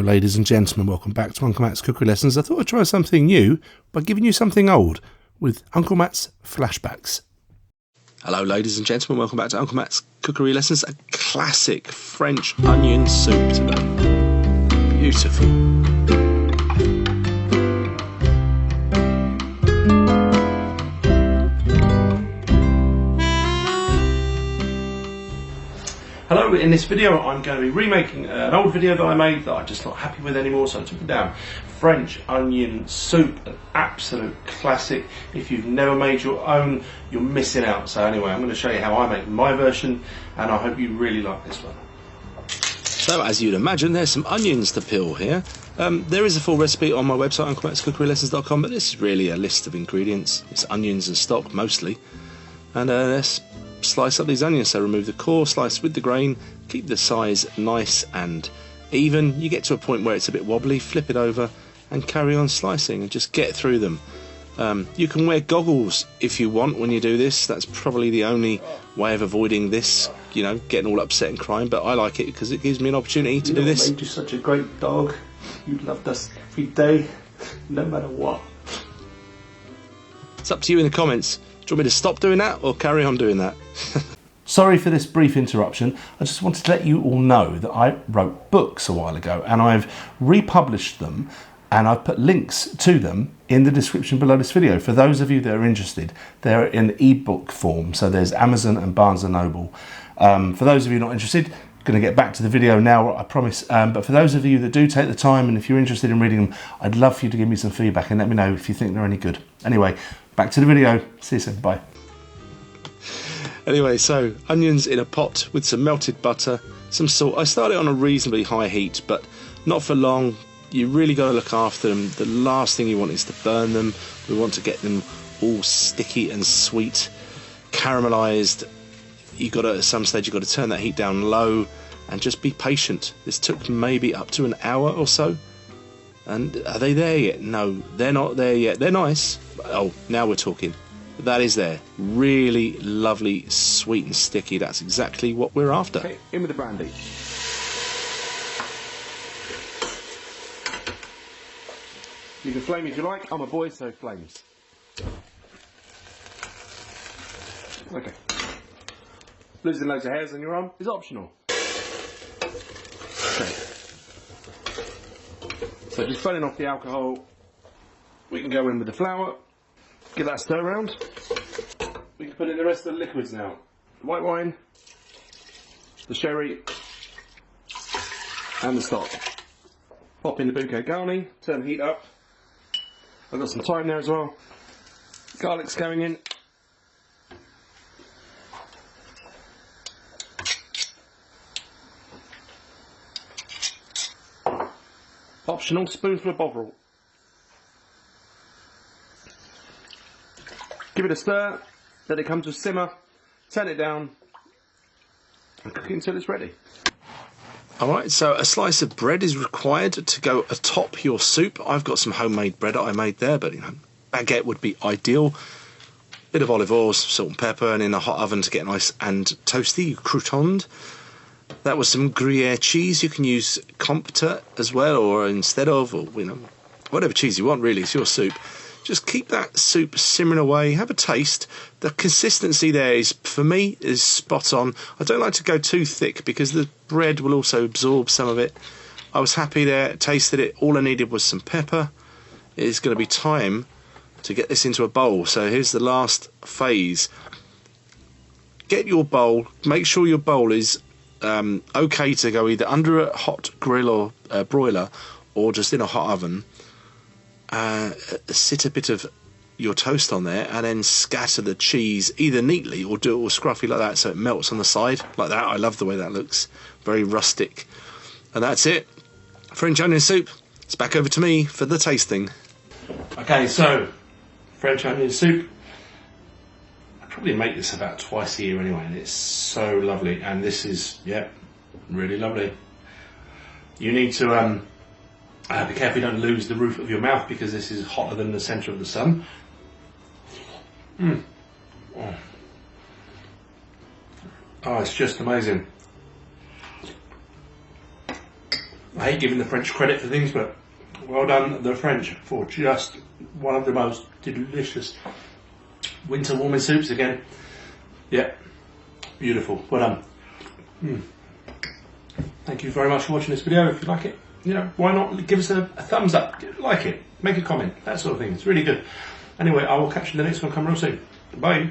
ladies and gentlemen, welcome back to Uncle Matt's Cookery Lessons. I thought I'd try something new by giving you something old with Uncle Matt's Flashbacks. Hello ladies and gentlemen, welcome back to Uncle Matt's Cookery Lessons. A classic French onion soup today. Beautiful. Hello, in this video I'm going to be remaking an old video that I made that I'm just not happy with anymore, so I took it down. French onion soup, an absolute classic. If you've never made your own, you're missing out. So anyway, I'm going to show you how I make my version, and I hope you really like this one. So as you'd imagine, there's some onions to peel here. There is a full recipe on my website, unclematscookerylessons.com, but this is really a list of ingredients. It's onions and stock mostly. And let's slice up these onions. So remove the core, slice with the grain, keep the size nice and even. You get to a point where it's a bit wobbly, flip it over and carry on slicing and just get through them. You can wear goggles if you want when you do this. That's probably the only way of avoiding this, you know, getting all upset and crying, but I like it because it gives me an opportunity to do this. You made you such a great dog. You loved us every day, no matter what. It's up to you in the comments. Do you want me to stop doing that or carry on doing that? Sorry for this brief interruption. I just wanted to let you all know that I wrote books a while ago and I've republished them, and I've put links to them in the description below this video. For those of you that are interested, they're in ebook form. So there's Amazon and Barnes & Noble. For those of you not interested, I'm going to get back to the video now, I promise. But for those of you that do take the time, and if you're interested in reading them, I'd love for you to give me some feedback and let me know if you think they're any good. Anyway, back to the video. See you soon. Bye. Anyway, so onions in a pot with some melted butter, some salt. I started on a reasonably high heat, but not for long. You really got to look after them. The last thing you want is to burn them. We want to get them all sticky and sweet, caramelized. At some stage you've got to turn that heat down low and just be patient. This took maybe up to an hour or so. And are they there yet? No, they're not there yet. They're nice. Oh, now we're talking. That is there. Really lovely, sweet and sticky. That's exactly what we're after. Okay, in with the brandy. You can flame if you like. I'm a boy, so flames. Okay. Losing loads of hairs on your arm is optional. Okay. So just burning off the alcohol, we can go in with the flour, give that a stir around. We can put in the rest of the liquids now. The white wine, the sherry, and the stock. Pop in the Bouquet garni, turn the heat up. I've got some thyme there as well. Garlic's going in. Optional spoonful of bovril. Give it a stir, let it come to a simmer, turn it down, and cook it until it's ready. Alright, so a slice of bread is required to go atop your soup. I've got some homemade bread that I made there, but you know, baguette would be ideal. Bit of olive oil, salt and pepper, and in a hot oven to get nice and toasty, croûtonned. That was some Gruyere cheese. You can use Compter as well, or instead of, or you know, whatever cheese you want really, it's your soup. Just keep that soup simmering away, have a taste. The consistency there is, for me, is spot on. I don't like to go too thick because the bread will also absorb some of it. I was happy there, tasted it. All I needed was some pepper. It is going to be time to get this into a bowl. So here's the last phase. Get your bowl, make sure your bowl is okay to go either under a hot grill or broiler or just in a hot oven. Sit a bit of your toast on there and then scatter the cheese either neatly or do it all scruffy like that so it melts on the side like that. I love the way that looks, very rustic. And that's it, French onion soup. It's back over to me for the tasting. Okay, so French onion soup, I probably make this about twice a year anyway, and it's so lovely. And this is, yeah, really lovely. You need to be careful you don't lose the roof of your mouth because this is hotter than the centre of the sun. Oh, it's just amazing. I hate giving the French credit for things, but well done the French for just one of the most delicious winter warming soups again. Yeah, beautiful. Well done. Thank you very much for watching this video. If you like it, you know, why not give us a thumbs up, like it, make a comment, that sort of thing. It's really good. Anyway, I will catch you in the next one. Come real soon. Bye.